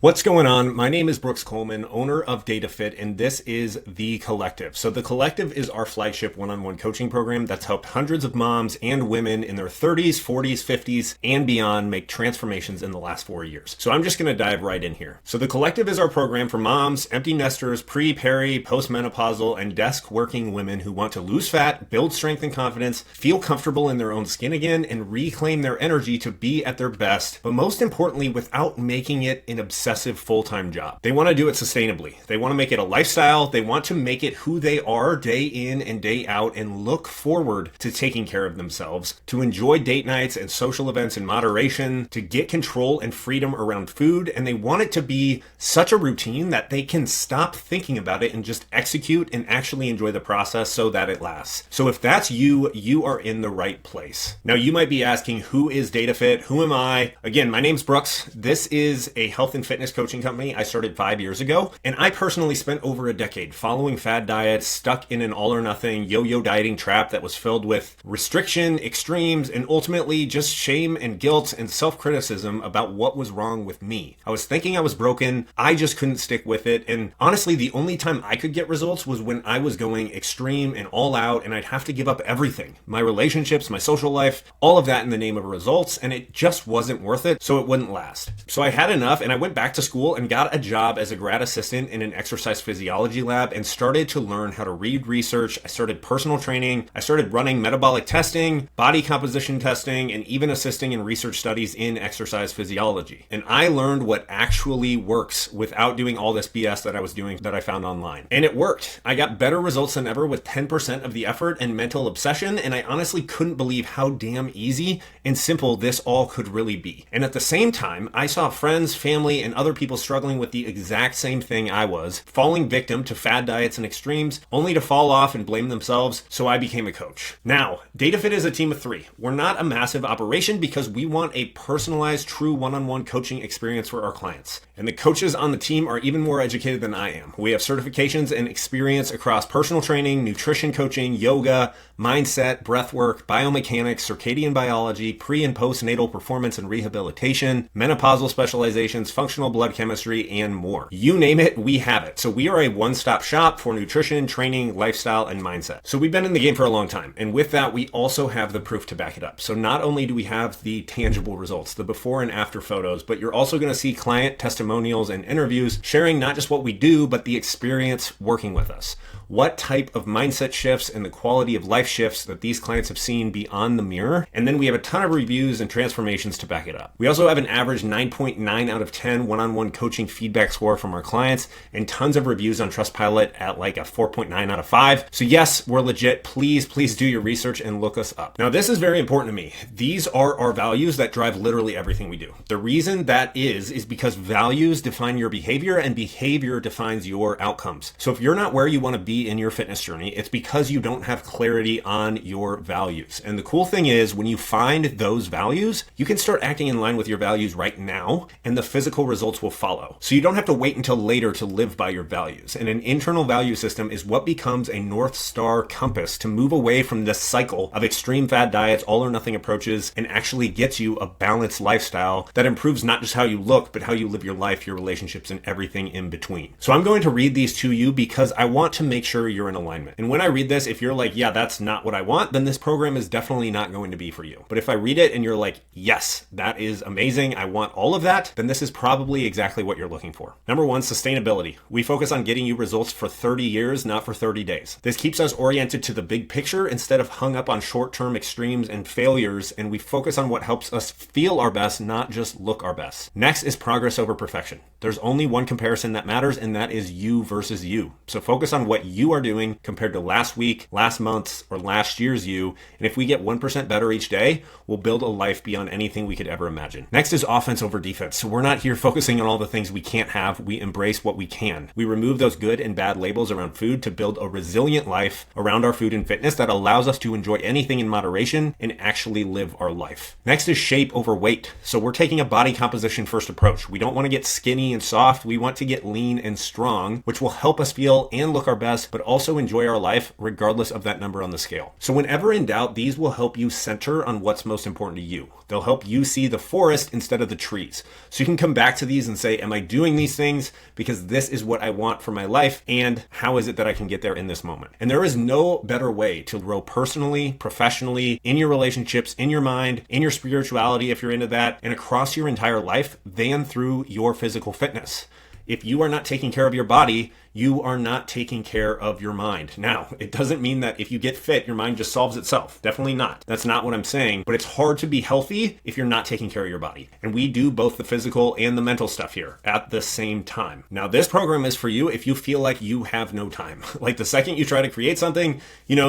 What's going on? My name is Brooks Coleman, owner of DataFit, and this is The Collective. So The Collective is our flagship one-on-one coaching program that's helped hundreds of moms and women in their 30s, 40s, 50s, and beyond make transformations in the last 4 years. So I'm just going to dive right in here. So The Collective is our program for moms, empty nesters, pre, peri, postmenopausal, and desk working women who want to lose fat, build strength and confidence, feel comfortable in their own skin again, and reclaim their energy to be at their best, but most importantly, without making it an obsessive full-time job. They want to do it sustainably. They want to make it a lifestyle. They want to make it who they are day in and day out and look forward to taking care of themselves, to enjoy date nights and social events in moderation, to get control and freedom around food, and they want it to be such a routine that they can stop thinking about it and just execute and actually enjoy the process so that it lasts. So if that's you, you are in the right place. Now you might be asking, who is DataFit? Who am I? Again, my name's Brooks. This is a health and fitness coaching company I started 5 years ago, and I personally spent over a decade following fad diets, stuck in an all or nothing yo-yo dieting trap that was filled with restriction, extremes, and ultimately just shame and guilt and self-criticism about what was wrong with me. I was thinking I was broken, I just couldn't stick with it, and honestly the only time I could get results was when I was going extreme and all out, and I'd have to give up everything. My relationships, my social life, all of that in the name of results, and it just wasn't worth it, so it wouldn't last. So I had enough, and I went back to school and got a job as a grad assistant in an exercise physiology lab and started to learn how to read research. I started personal training. I started running metabolic testing, body composition testing, and even assisting in research studies in exercise physiology. And I learned what actually works without doing all this BS that I was doing that I found online. And it worked. I got better results than ever with 10% of the effort and mental obsession, and I honestly couldn't believe how damn easy and simple this all could really be. And at the same time, I saw friends, family, and other people struggling with the exact same thing I was, falling victim to fad diets and extremes, only to fall off and blame themselves, so I became a coach. Now, DataFit is a team of 3. We're not a massive operation because we want a personalized, true one-on-one coaching experience for our clients. And the coaches on the team are even more educated than I am. We have certifications and experience across personal training, nutrition coaching, yoga, mindset, breathwork, biomechanics, circadian biology, pre- and postnatal performance and rehabilitation, menopausal specializations, functional blood chemistry, and more. You name it, we have it. So we are a one-stop shop for nutrition, training, lifestyle, and mindset. So we've been in the game for a long time. And with that, we also have the proof to back it up. So not only do we have the tangible results, the before and after photos, but you're also going to see client testimonials and interviews sharing not just what we do, but the experience working with us. What type of mindset shifts and the quality of life shifts that these clients have seen beyond the mirror. And then we have a ton of reviews and transformations to back it up. We also have an average 9.9 out of 10 one-on-one coaching feedback score from our clients and tons of reviews on Trustpilot at like a 4.9 out of 5. So yes, we're legit. Please do your research and look us up. Now, this is very important to me. These are our values that drive literally everything we do. The reason that is because values define your behavior and behavior defines your outcomes. So if you're not where you want to be in your fitness journey, it's because you don't have clarity on your values. And the cool thing is when you find those values, you can start acting in line with your values right now and the physical results will follow. So you don't have to wait until later to live by your values. And an internal value system is what becomes a North Star compass to move away from this cycle of extreme fad diets, all or nothing approaches, and actually gets you a balanced lifestyle that improves not just how you look, but how you live your life, your relationships, and everything in between. So I'm going to read these to you because I want to make sure you're in alignment. And when I read this, if you're like, yeah, that's not what I want, then this program is definitely not going to be for you. But if I read it and you're like, yes, that is amazing, I want all of that, then this is probably exactly what you're looking for. Number 1, sustainability. We focus on getting you results for 30 years, not for 30 days. This keeps us oriented to the big picture instead of hung up on short-term extremes and failures, and we focus on what helps us feel our best, not just look our best. Next is progress over perfection. There's only one comparison that matters, and that is you versus you. So focus on what you are doing compared to last week, last month's, or last year's you. And if we get 1% better each day, we'll build a life beyond anything we could ever imagine. Next is offense over defense. So we're not here focusing on all the things we can't have. We embrace what we can. We remove those good and bad labels around food to build a resilient life around our food and fitness that allows us to enjoy anything in moderation and actually live our life. Next is shape over weight. So we're taking a body composition first approach. We don't want to get skinny and soft. We want to get lean and strong, which will help us feel and look our best but also enjoy our life regardless of that number on the scale. So whenever in doubt, these will help you center on what's most important to you. They'll help you see the forest instead of the trees. So you can come back to these and say, am I doing these things because this is what I want for my life? And how is it that I can get there in this moment? And there is no better way to grow personally, professionally, in your relationships, in your mind, in your spirituality, if you're into that, and across your entire life than through your physical fitness. If you are not taking care of your body, you are not taking care of your mind. Now, it doesn't mean that if you get fit, your mind just solves itself. Definitely not. That's not what I'm saying. But it's hard to be healthy if you're not taking care of your body. And we do both the physical and the mental stuff here at the same time. Now, this program is for you if you feel like you have no time. Like the second you try to create something,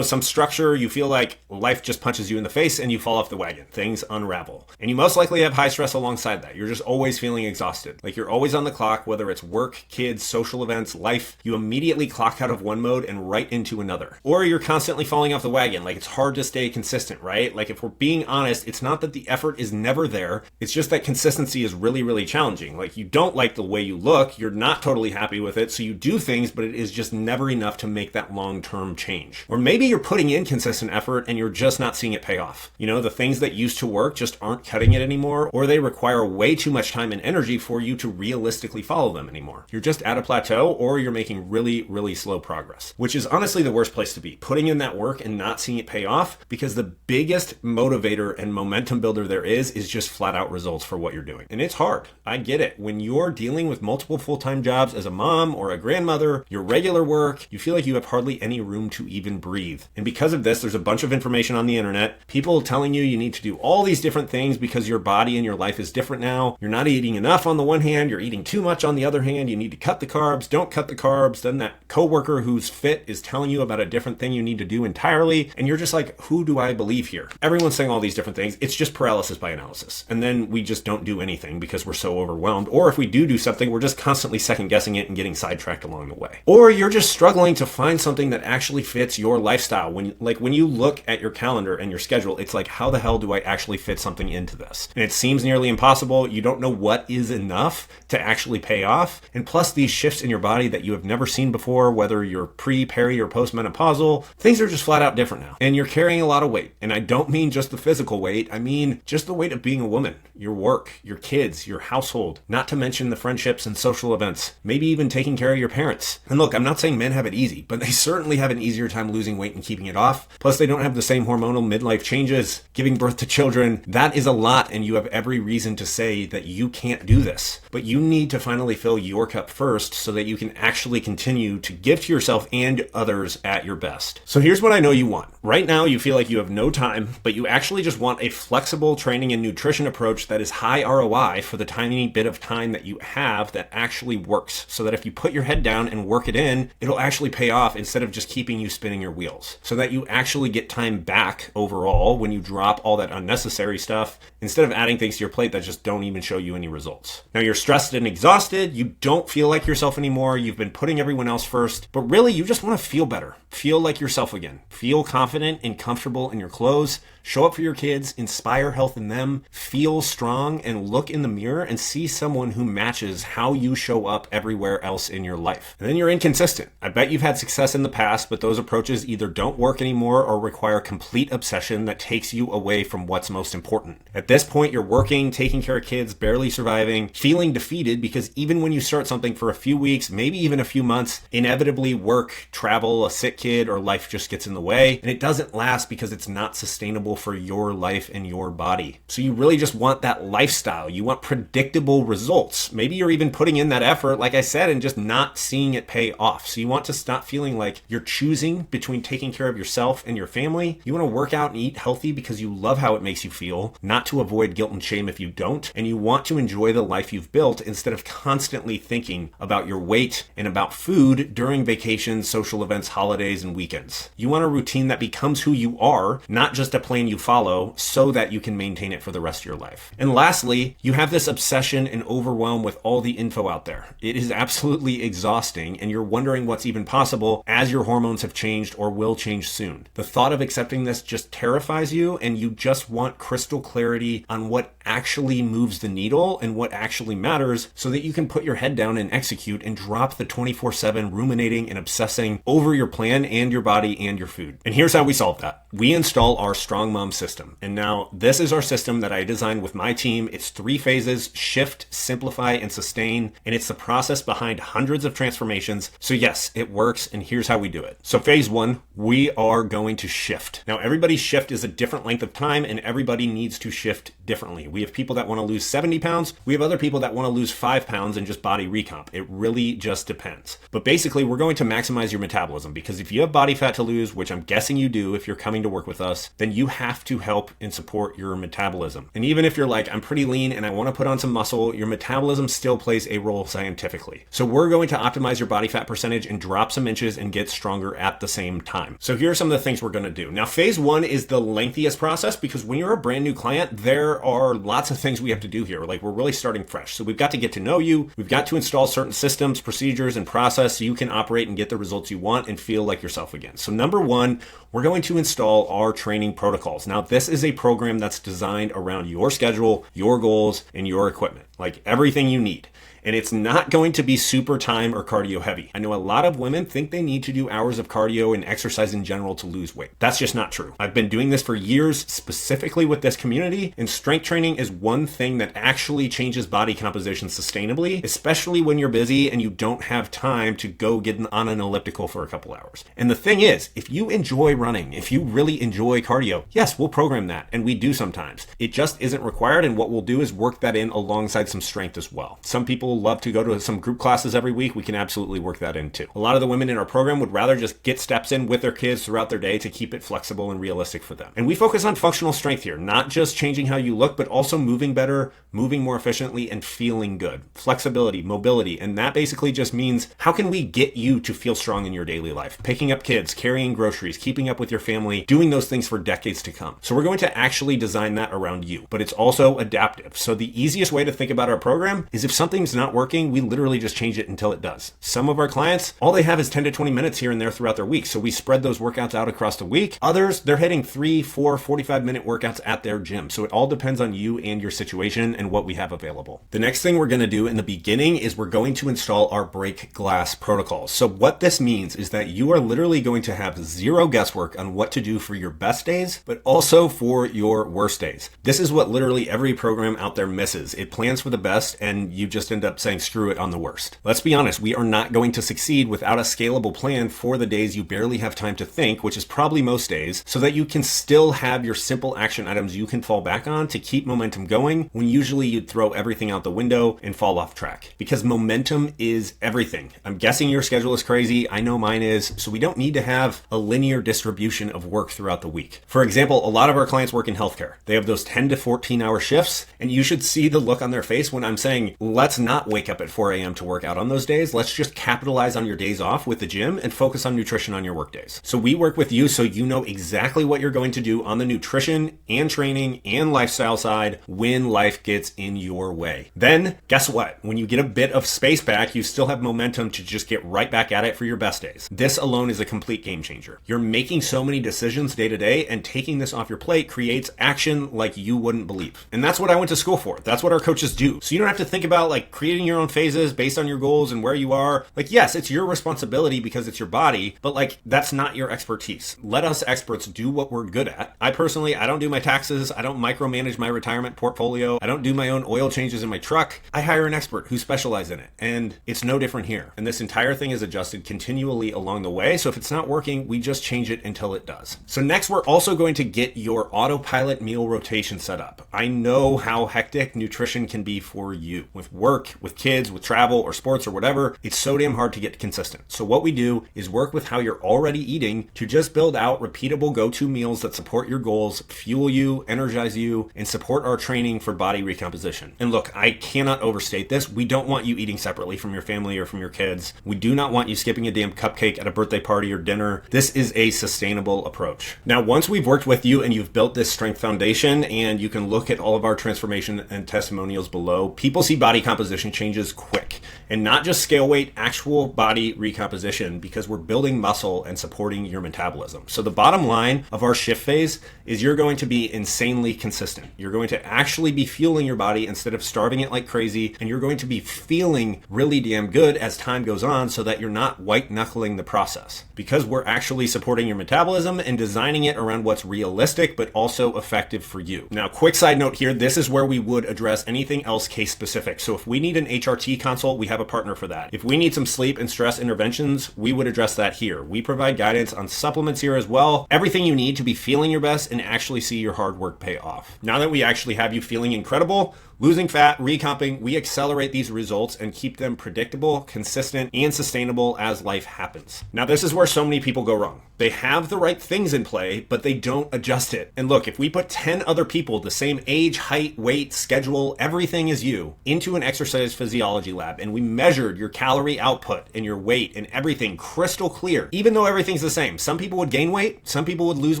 some structure, you feel like life just punches you in the face and you fall off the wagon. Things unravel. And you most likely have high stress alongside that. You're just always feeling exhausted. Like you're always on the clock, whether it's work, kids, social events, life. You immediately clock out of one mode and right into another. Or you're constantly falling off the wagon. Like it's hard to stay consistent, right? Like if we're being honest, it's not that the effort is never there. It's just that consistency is really, really challenging. Like you don't like the way you look. You're not totally happy with it. So you do things, but it is just never enough to make that long-term change. Or maybe you're putting in consistent effort and you're just not seeing it pay off. The things that used to work just aren't cutting it anymore, or they require way too much time and energy for you to realistically follow them anymore. You're just at a plateau, or you're making really, really slow progress, which is honestly the worst place to be. Putting in that work and not seeing it pay off, because the biggest motivator and momentum builder there is just flat out results for what you're doing. And it's hard. I get it. When you're dealing with multiple full-time jobs as a mom or a grandmother, your regular work, you feel like you have hardly any room to even breathe. And because of this, there's a bunch of information on the internet, people telling you need to do all these different things because your body and your life is different now. You're not eating enough on the one hand, you're eating too much on the other hand, you need to cut the carbs, don't cut the carbs. Then that coworker who's fit is telling you about a different thing you need to do entirely. And you're just like, who do I believe here? Everyone's saying all these different things. It's just paralysis by analysis. And then we just don't do anything because we're so overwhelmed. Or if we do something, we're just constantly second guessing it and getting sidetracked along the way. Or you're just struggling to find something that actually fits your lifestyle. When you look at your calendar and your schedule, it's like, how the hell do I actually fit something into this? And it seems nearly impossible. You don't know what is enough to actually pay off. And plus these shifts in your body that you have never seen before, whether you're pre, peri, or postmenopausal, things are just flat out different now. And you're carrying a lot of weight. And I don't mean just the physical weight. I mean just the weight of being a woman, your work, your kids, your household, not to mention the friendships and social events, maybe even taking care of your parents. And look, I'm not saying men have it easy, but they certainly have an easier time losing weight and keeping it off. Plus, they don't have the same hormonal midlife changes, giving birth to children. That is a lot, and you have every reason to say that you can't do this. But you need to finally fill your cup first so that you can actually continue to give to yourself and others at your best. So here's what I know you want. Right now, you feel like you have no time, but you actually just want a flexible training and nutrition approach that is high ROI for the tiny bit of time that you have that actually works, so that if you put your head down and work it in, it'll actually pay off instead of just keeping you spinning your wheels, so that you actually get time back overall when you drop all that unnecessary stuff instead of adding things to your plate that just don't even show you any results. Now you're stressed and exhausted, you don't feel like yourself anymore, you've been putting everyone else first, but really you just want to feel better, feel like yourself again, feel confident and comfortable in your clothes, show up for your kids, inspire health in them, feel strong, and look in the mirror and see someone who matches how you show up everywhere else in your life. And then you're inconsistent. I bet you've had success in the past, but those approaches either don't work anymore or require complete obsession that takes you away from what's most important. At this point, you're working, taking care of kids, barely surviving, feeling defeated because even when you start something for a few weeks, maybe even a few months, inevitably work, travel, a sick kid, or life just gets in the way, and it doesn't last because it's not sustainable for your life and your body. So you really just want that lifestyle. You want predictable results. Maybe you're even putting in that effort, like I said, and just not seeing it pay off. So you want to stop feeling like you're choosing between taking care of yourself and your family. You want to work out and eat healthy because you love how it makes you feel, not to avoid guilt and shame if you don't. And you want to enjoy the life you've built instead of constantly thinking about your weight and about food during vacations, social events, holidays, and weekends. You want a routine that becomes who you are, not just a plan you follow, so that you can maintain it for the rest of your life. And lastly, you have this obsession and overwhelm with all the info out there. It is absolutely exhausting, and you're wondering what's even possible as your hormones have changed or will change soon. The thought of accepting this just terrifies you, and you just want crystal clarity on what actually moves the needle and what actually matters so that you can put your head down and execute and drop the 24/7 ruminating and obsessing over your plan and your body and your food. And here's how we solve that. We install our Strong Mom system. And now this is our system that I designed with my team. It's 3 phases: shift, simplify, and sustain. And it's the process behind hundreds of transformations. So yes, it works. And here's how we do it. So phase 1, we are going to shift. Now everybody's shift is a different length of time and everybody needs to shift differently. We have people that want to lose 70 pounds. We have other people that want to lose 5 pounds and just body recomp. It really just depends. But basically we're going to maximize your metabolism, because if you have body fat to lose, which I'm guessing you do if you're coming to work with us, then you have to help and support your metabolism. And even if you're like, I'm pretty lean and I want to put on some muscle, your metabolism still plays a role scientifically. So we're going to optimize your body fat percentage and drop some inches and get stronger at the same time. So here are some of the things we're going to do. Now, phase 1 is the lengthiest process because when you're a brand new client, there are lots of things we have to do here. Like, we're really starting fresh. So we've got to get to know you. We've got to install certain systems, procedures, and process so you can operate and get the results you want and feel like yourself again. So number 1, we're going to install our training protocols. Now, this is a program that's designed around your schedule, your goals, and your equipment, like everything you need. And it's not going to be super time or cardio heavy. I know a lot of women think they need to do hours of cardio and exercise in general to lose weight. That's just not true. I've been doing this for years, specifically with this community, and strength training is one thing that actually changes body composition sustainably, especially when you're busy and you don't have time to go get on an elliptical for a couple hours. And the thing is, if you enjoy running, if you really enjoy cardio, yes, we'll program that, and we do sometimes. It just isn't required, and what we'll do is work that in alongside some strength as well. Some people love to go to some group classes every week. We can absolutely work that in too. A lot of the women in our program would rather just get steps in with their kids throughout their day to keep it flexible and realistic for them. And we focus on functional strength here, not just changing how you look, but also moving better, moving more efficiently, and feeling good. Flexibility, mobility, and that basically just means how can we get you to feel strong in your daily life? Picking up kids, carrying groceries, keeping up with your family, doing those things for decades to come. So we're going to actually design that around you, but it's also adaptive. So the easiest way to think about our program is if something's not working, we literally just change it until it does. Some of our clients, all they have is 10 to 20 minutes here and there throughout their week. So we spread those workouts out across the week. Others, they're hitting 3, 4, 45-minute workouts at their gym. So it all depends on you and your situation and what we have available. The next thing we're going to do in the beginning is we're going to install our break glass protocols. So what this means is that you are literally going to have zero guesswork on what to do for your best days, but also for your worst days. This is what literally every program out there misses. It plans for the best and you just end up saying screw it on the worst. Let's be honest, we are not going to succeed without a scalable plan for the days you barely have time to think, which is probably most days, so that you can still have your simple action items you can fall back on to keep momentum going when usually you'd throw everything out the window and fall off track. Because momentum is everything. I'm guessing your schedule is crazy. I know mine is. So we don't need to have a linear distribution of work throughout the week. For example, a lot of our clients work in healthcare. They have those 10 to 14 hour shifts, and you should see the look on their face when I'm saying, let's not wake up at 4 a.m. to work out on those days. Let's just capitalize on your days off with the gym and focus on nutrition on your work days. So we work with you so you know exactly what you're going to do on the nutrition and training and lifestyle side when life gets in your way. Then guess what? When you get a bit of space back, you still have momentum to just get right back at it for your best days. This alone is a complete game changer. You're making so many decisions day to day, and taking this off your plate creates action like you wouldn't believe. And that's what I went to school for. That's what our coaches do. So you don't have to think about like creating your own phases based on your goals and where you are. Like, yes, it's your responsibility because it's your body, but like that's not your expertise. Let us experts do what we're good at. I personally don't do my taxes. I don't micromanage my retirement portfolio. I don't do my own oil changes in my truck. I hire an expert who specializes in it, and it's no different here. And this entire thing is adjusted continually along the way. So if it's not working, we just change it until it does. So next, we're also going to get your autopilot meal rotation set up. I know how hectic nutrition can be for you with work, with kids, with travel or sports or whatever. It's so damn hard to get consistent. So what we do is work with how you're already eating to just build out repeatable go-to meals that support your goals, fuel you, energize you, and support our training for body recomposition. And look, I cannot overstate this. We don't want you eating separately from your family or from your kids. We do not want you skipping a damn cupcake at a birthday party or dinner. This is a sustainable approach. Now, once we've worked with you and you've built this strength foundation, and you can look at all of our transformation and testimonials below, people see body composition recomposition changes quick. And not just scale weight, actual body recomposition, because we're building muscle and supporting your metabolism. So the bottom line of our shift phase is you're going to be insanely consistent. You're going to actually be fueling your body instead of starving it like crazy, and you're going to be feeling really damn good as time goes on so that you're not white knuckling the process, because we're actually supporting your metabolism and designing it around what's realistic but also effective for you. Now, quick side note here, this is where we would address anything else case specific. So if we need an HRT consult, we have a partner for that. If we need some sleep and stress interventions, we would address that here. We provide guidance on supplements here as well. Everything you need to be feeling your best and actually see your hard work pay off. Now that we actually have you feeling incredible, losing fat, recomping, we accelerate these results and keep them predictable, consistent, and sustainable as life happens. Now, this is where so many people go wrong. They have the right things in play, but they don't adjust it. And look, if we put 10 other people, the same age, height, weight, schedule, everything as you, into an exercise physiology lab, and we measured your calorie output and your weight and everything crystal clear, even though everything's the same, some people would gain weight, some people would lose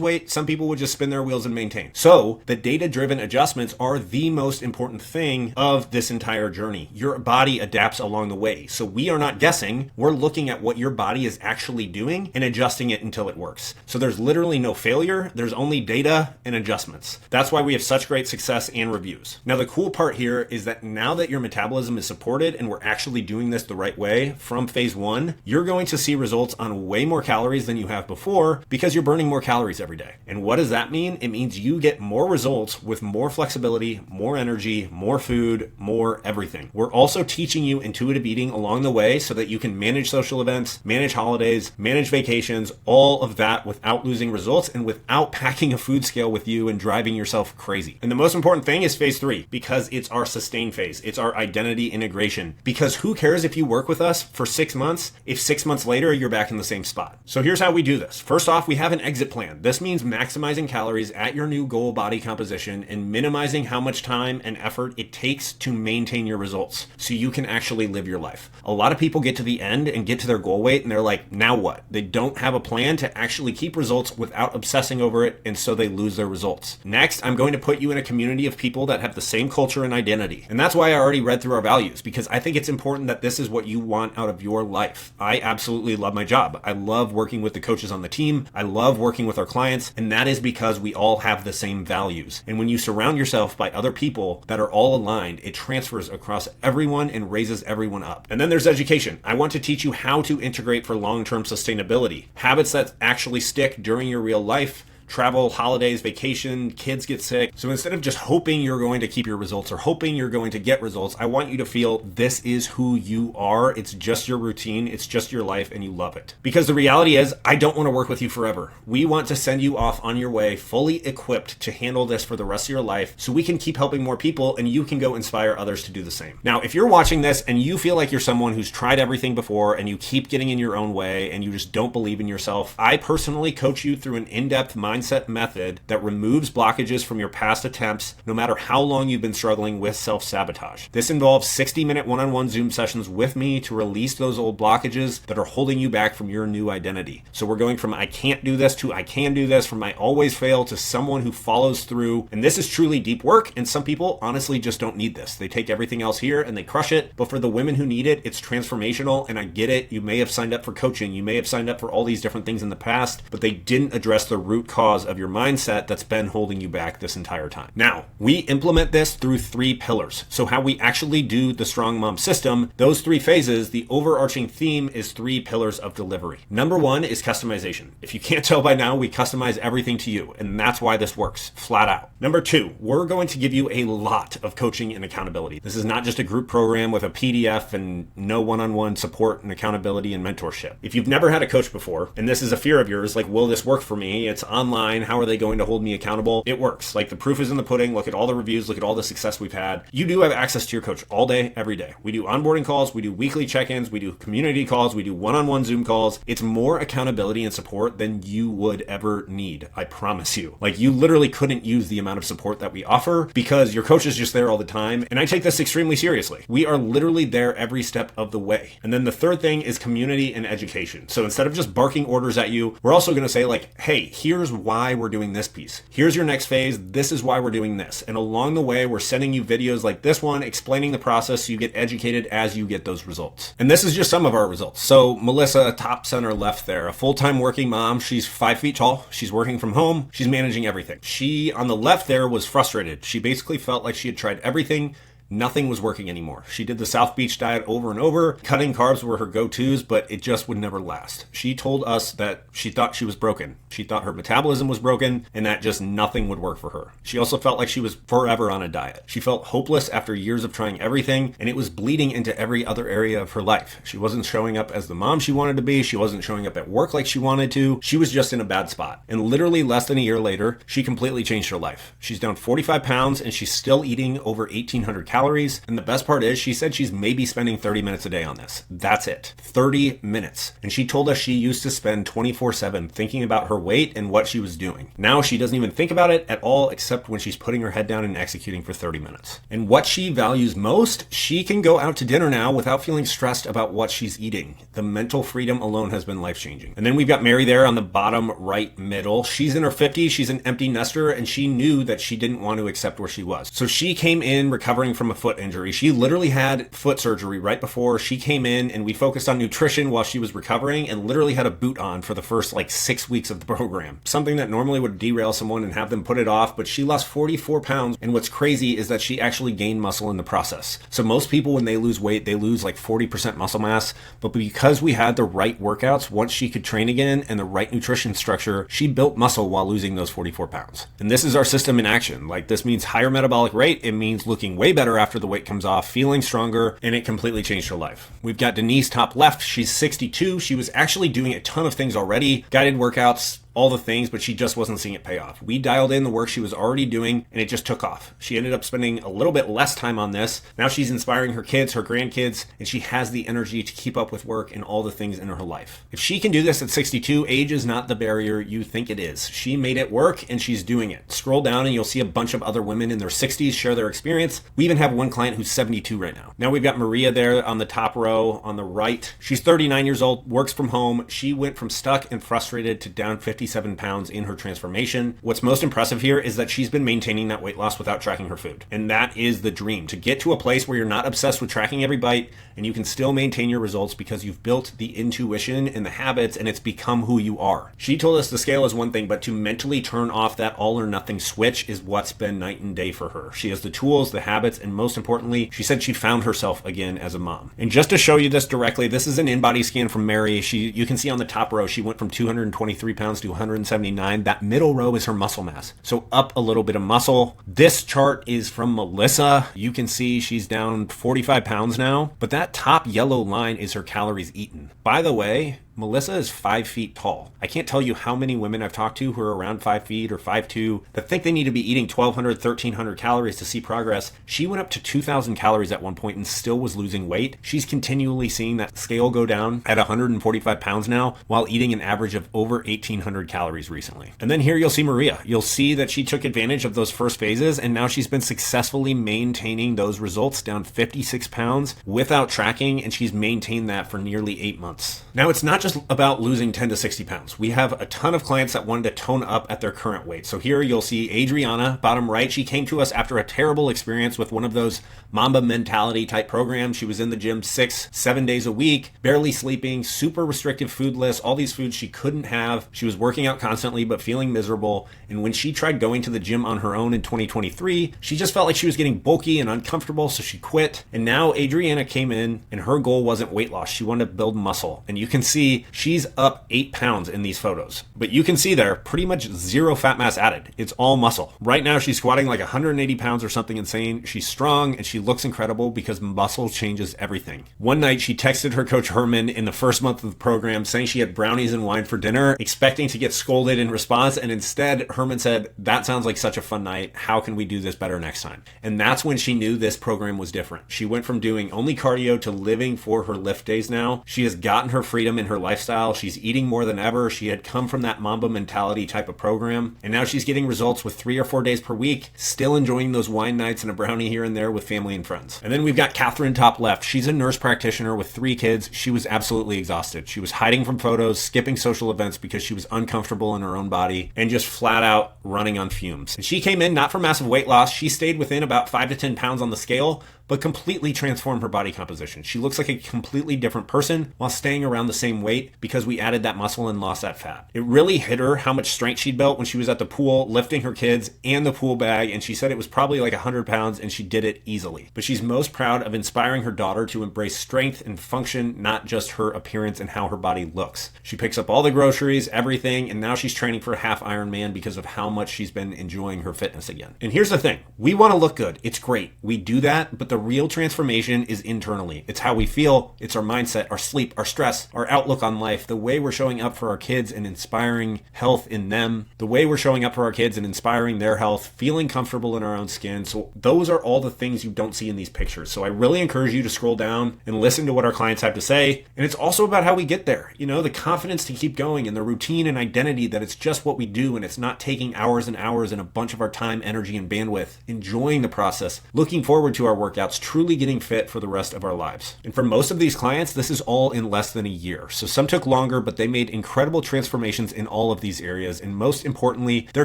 weight, some people would just spin their wheels and maintain. So the data-driven adjustments are the most important thing of this entire journey. Your body adapts along the way. So we are not guessing. We're looking at what your body is actually doing and adjusting it until it works. So there's literally no failure. There's only data and adjustments. That's why we have such great success and reviews. Now, the cool part here is that now that your metabolism is supported and we're actually doing this the right way from phase 1, you're going to see results on way more calories than you have before because you're burning more calories every day. And what does that mean? It means you get more results with more flexibility, more energy, more food, more everything. We're also teaching you intuitive eating along the way so that you can manage social events, manage holidays, manage vacations, all of that without losing results and without packing a food scale with you and driving yourself crazy. And the most important thing is phase 3, because it's our sustain phase. It's our identity integration. Because who cares if you work with us for 6 months if 6 months later you're back in the same spot? So here's how we do this. First off, we have an exit plan. This means maximizing calories at your new goal body composition and minimizing how much time and effort it takes to maintain your results so you can actually live your life. A lot of people get to the end and get to their goal weight and they're like, now what? They don't have a plan to actually keep results without obsessing over it, and so they lose their results. Next, I'm going to put you in a community of people that have the same culture and identity. And that's why I already read through our values, because I think it's important that this is what you want out of your life. I absolutely love my job. I love working with the coaches on the team. I love working with our clients, and that is because we all have the same values. And when you surround yourself by other people that are all aligned, it transfers across everyone and raises everyone up. And then there's education. I want to teach you how to integrate for long-term sustainability, habits that actually stick during your real life, travel, holidays, vacation, kids get sick. So instead of just hoping you're going to keep your results or hoping you're going to get results, I want you to feel this is who you are. It's just your routine. It's just your life and you love it. Because the reality is, I don't want to work with you forever. We want to send you off on your way fully equipped to handle this for the rest of your life so we can keep helping more people and you can go inspire others to do the same. Now, if you're watching this and you feel like you're someone who's tried everything before and you keep getting in your own way and you just don't believe in yourself, I personally coach you through an in-depth mindset method that removes blockages from your past attempts, no matter how long you've been struggling with self-sabotage. This involves 60-minute one-on-one Zoom sessions with me to release those old blockages that are holding you back from your new identity. So we're going from I can't do this to I can do this, from I always fail to someone who follows through. And this is truly deep work. And some people honestly just don't need this. They take everything else here and they crush it. But for the women who need it, it's transformational. And I get it. You may have signed up for coaching. You may have signed up for all these different things in the past, but they didn't address the root cause of your mindset that's been holding you back this entire time. Now, we implement this through 3 pillars. So how we actually do the Strong Mom system, those 3 phases, the overarching theme is 3 pillars of delivery. Number 1 is customization. If you can't tell by now, we customize everything to you, and that's why this works, flat out. Number 2, we're going to give you a lot of coaching and accountability. This is not just a group program with a PDF and no one-on-one support and accountability and mentorship. If you've never had a coach before, and this is a fear of yours, like, will this work for me? It's online. How are they going to hold me accountable? It works. Like, the proof is in the pudding. Look at all the reviews. Look at all the success we've had. You do have access to your coach all day, every day. We do onboarding calls. We do weekly check-ins. We do community calls. We do one-on-one Zoom calls. It's more accountability and support than you would ever need. I promise you. Like, you literally couldn't use the amount of support that we offer because your coach is just there all the time. And I take this extremely seriously. We are literally there every step of the way. And then the third thing is community and education. So instead of just barking orders at you, we're also going to say, like, hey, here's why we're doing this piece. Here's your next phase. This is why we're doing this. And along the way, we're sending you videos like this one explaining the process so you get educated as you get those results. And this is just some of our results. So Melissa, top center left there, a full-time working mom. She's 5 feet tall. She's working from home. She's managing everything. She, on the left there, was frustrated. She basically felt like she had tried everything. Nothing was working anymore. She did the South Beach diet over and over. Cutting carbs were her go-tos, but it just would never last. She told us that she thought she was broken. She thought her metabolism was broken and that just nothing would work for her. She also felt like she was forever on a diet. She felt hopeless after years of trying everything, and it was bleeding into every other area of her life. She wasn't showing up as the mom she wanted to be. She wasn't showing up at work like she wanted to. She was just in a bad spot. And literally less than a year later, she completely changed her life. She's down 45 pounds and she's still eating over 1,800 calories. And the best part is she said she's maybe spending 30 minutes a day on this. That's it. 30 minutes. And she told us she used to spend 24/7 thinking about her weight and what she was doing. Now she doesn't even think about it at all except when she's putting her head down and executing for 30 minutes. And what she values most, she can go out to dinner now without feeling stressed about what she's eating. The mental freedom alone has been life-changing. And then we've got Mary there on the bottom right middle. She's in her 50s. She's an empty nester and she knew that she didn't want to accept where she was. So she came in recovering from a foot injury. She literally had foot surgery right before she came in, and we focused on nutrition while she was recovering and literally had a boot on for the first 6 weeks of the program. Something that normally would derail someone and have them put it off, but she lost 44 pounds. And what's crazy is that she actually gained muscle in the process. So most people, when they lose weight, they lose 40% muscle mass. But because we had the right workouts, once she could train again and the right nutrition structure, she built muscle while losing those 44 pounds. And this is our system in action. This means higher metabolic rate. It means looking way better after the weight comes off, feeling stronger, and it completely changed her life. We've got Denise top left. She's 62. She was actually doing a ton of things already, guided workouts, all the things, but she just wasn't seeing it pay off. We dialed in the work she was already doing and it just took off. She ended up spending a little bit less time on this. Now she's inspiring her kids, her grandkids, and she has the energy to keep up with work and all the things in her life. If she can do this at 62, age is not the barrier you think it is. She made it work and she's doing it. Scroll down and you'll see a bunch of other women in their 60s share their experience. We even have one client who's 72 right now. Now we've got Maria there on the top row on the right. She's 39 years old, works from home. She went from stuck and frustrated to down 57 pounds in her transformation. What's most impressive here is that she's been maintaining that weight loss without tracking her food. And that is the dream, to get to a place where you're not obsessed with tracking every bite and you can still maintain your results because you've built the intuition and the habits and it's become who you are. She told us the scale is one thing, but to mentally turn off that all or nothing switch is what's been night and day for her. She has the tools, the habits, and most importantly, she said she found herself again as a mom. And just to show you this directly, this is an in-body scan from Mary. You can see on the top row, she went from 223 pounds to 179. That middle row is her muscle mass. So up a little bit of muscle. This chart is from Melissa. You can see she's down 45 pounds now, but that top yellow line is her calories eaten. By the way, Melissa is 5 feet tall. I can't tell you how many women I've talked to who are around 5 feet or 5'2" that think they need to be eating 1,200, 1,300 calories to see progress. She went up to 2,000 calories at one point and still was losing weight. She's continually seeing that scale go down at 145 pounds now while eating an average of over 1,800 calories recently. And then here you'll see Maria. You'll see that she took advantage of those first phases and now she's been successfully maintaining those results, down 56 pounds without tracking, and she's maintained that for nearly 8 months. Now it's not just about losing 10 to 60 pounds. We have a ton of clients that wanted to tone up at their current weight. So here you'll see Adriana, bottom right. She came to us after a terrible experience with one of those Mamba mentality type programs. She was in the gym 6-7 days a week, barely sleeping, super restrictive food list, all these foods she couldn't have. She was working out constantly, but feeling miserable. And when she tried going to the gym on her own in 2023, she just felt like she was getting bulky and uncomfortable, so she quit. And now Adriana came in and her goal wasn't weight loss. She wanted to build muscle. And you can see she's up 8 pounds in these photos. But you can see there, pretty much zero fat mass added. It's all muscle. Right now, she's squatting 180 pounds or something insane. She's strong and she looks incredible because muscle changes everything. One night, she texted her coach Herman in the first month of the program saying she had brownies and wine for dinner, expecting to get scolded in response. And instead, Herman said, "That sounds like such a fun night. How can we do this better next time?" And that's when she knew this program was different. She went from doing only cardio to living for her lift days now. She has gotten her freedom in her life lifestyle. She's eating more than ever. She had come from that Mamba mentality type of program, and now she's getting results with 3 or 4 days per week, still enjoying those wine nights and a brownie here and there with family and friends. And then we've got Catherine top left. She's a nurse practitioner with 3 kids. She was absolutely exhausted. She was hiding from photos, skipping social events because she was uncomfortable in her own body, and just flat out running on fumes. And she came in not for massive weight loss. She stayed within about 5 to 10 pounds on the scale, but completely transformed her body composition. She looks like a completely different person while staying around the same weight because we added that muscle and lost that fat. It really hit her how much strength she'd built when she was at the pool, lifting her kids and the pool bag, and she said it was probably like 100 pounds, and she did it easily. But she's most proud of inspiring her daughter to embrace strength and function, not just her appearance and how her body looks. She picks up all the groceries, everything, and now she's training for a half Ironman because of how much she's been enjoying her fitness again. And here's the thing, we want to look good. It's great. We do that, but the real transformation is internally. It's how we feel. It's our mindset, our sleep, our stress, our outlook on life, the way we're showing up for our kids and inspiring health in them, the way we're showing up for our kids and inspiring their health, feeling comfortable in our own skin. So those are all the things you don't see in these pictures. So I really encourage you to scroll down and listen to what our clients have to say. And it's also about how we get there. You know, the confidence to keep going and the routine and identity that it's just what we do and it's not taking hours and hours and a bunch of our time, energy, and bandwidth, enjoying the process, looking forward to our workouts, truly getting fit for the rest of our lives. And for most of these clients, this is all in less than a year. So some took longer, but they made incredible transformations in all of these areas. And most importantly, they're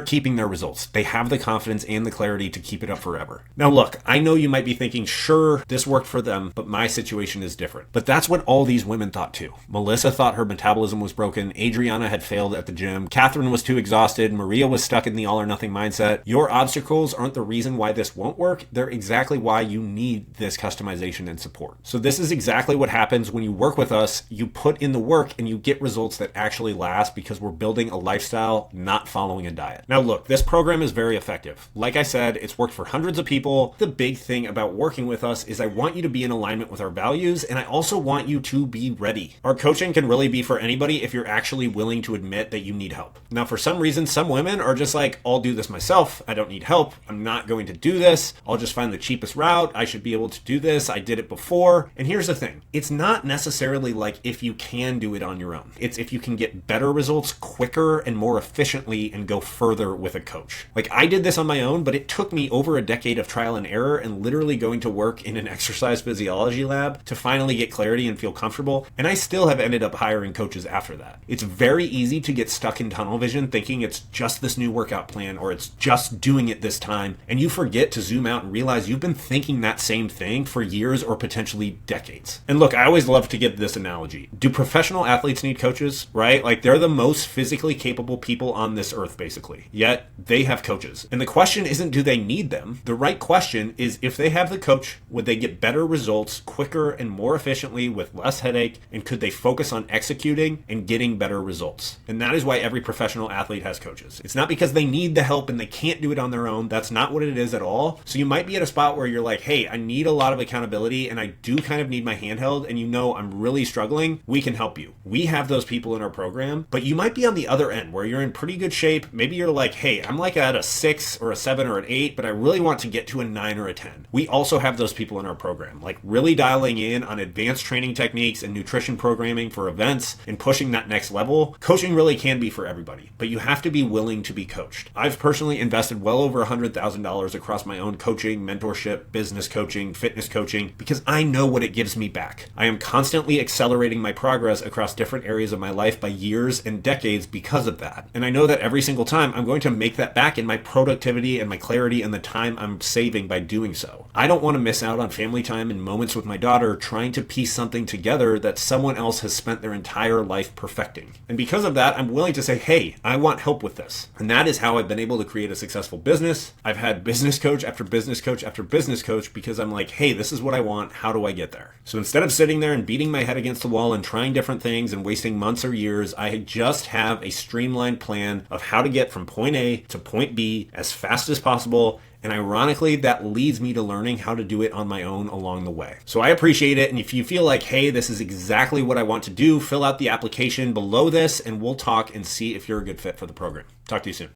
keeping their results. They have the confidence and the clarity to keep it up forever. Now look, I know you might be thinking, sure, this worked for them, but my situation is different. But that's what all these women thought too. Melissa thought her metabolism was broken. Adriana had failed at the gym. Catherine was too exhausted. Maria was stuck in the all or nothing mindset. Your obstacles aren't the reason why this won't work. They're exactly why you need this customization and support. So this is exactly what happens when you work with us. You put in the work and you get results that actually last because we're building a lifestyle, not following a diet. Now look, this program is very effective. Like I said, it's worked for hundreds of people. The big thing about working with us is I want you to be in alignment with our values, and I also want you to be ready. Our coaching can really be for anybody if you're actually willing to admit that you need help. Now for some reason, some women are just like, I'll do this myself. I don't need help. I'm not going to do this. I'll just find the cheapest route. I should be able to do this. I did it before. And here's the thing. It's not necessarily like if you can do it on your own. It's if you can get better results quicker and more efficiently and go further with a coach. Like I did this on my own, but it took me over a decade of trial and error and literally going to work in an exercise physiology lab to finally get clarity and feel comfortable. And I still have ended up hiring coaches after that. It's very easy to get stuck in tunnel vision thinking it's just this new workout plan or it's just doing it this time. And you forget to zoom out and realize you've been thinking that same thing for years or potentially decades. And look, I always love to give this analogy. Do professional athletes need coaches, right? Like they're the most physically capable people on this earth, basically. Yet they have coaches. And the question isn't, do they need them? The right question is, if they have the coach, would they get better results quicker and more efficiently with less headache? And could they focus on executing and getting better results? And that is why every professional athlete has coaches. It's not because they need the help and they can't do it on their own. That's not what it is at all. So you might be at a spot where you're like, hey, I need a lot of accountability and I do kind of need my hand held, and you know I'm really struggling. We can help you. We have those people in our program, but you might be on the other end where you're in pretty good shape. Maybe you're like, hey, I'm like at a 6 or a 7 or an 8, but I really want to get to a 9 or a 10. We also have those people in our program, like really dialing in on advanced training techniques and nutrition programming for events and pushing that next level. Coaching really can be for everybody, but you have to be willing to be coached. I've personally invested well over $100,000 across my own coaching, mentorship, business coaching, fitness coaching, because I know what it gives me back. I am constantly accelerating my progress across different areas of my life by years and decades because of that. And I know that every single time I'm going to make that back in my productivity and my clarity and the time I'm saving by doing so. I don't want to miss out on family time and moments with my daughter trying to piece something together that someone else has spent their entire life perfecting. And because of that, I'm willing to say, hey, I want help with this. And that is how I've been able to create a successful business. I've had business coach after business coach after business coach because I'm like, hey, this is what I want. How do I get there? So instead of sitting there and beating my head against the wall and trying different things and wasting months or years, I just have a streamlined plan of how to get from point A to point B as fast as possible. And ironically, that leads me to learning how to do it on my own along the way. So I appreciate it. And if you feel like, hey, this is exactly what I want to do, fill out the application below this and we'll talk and see if you're a good fit for the program. Talk to you soon.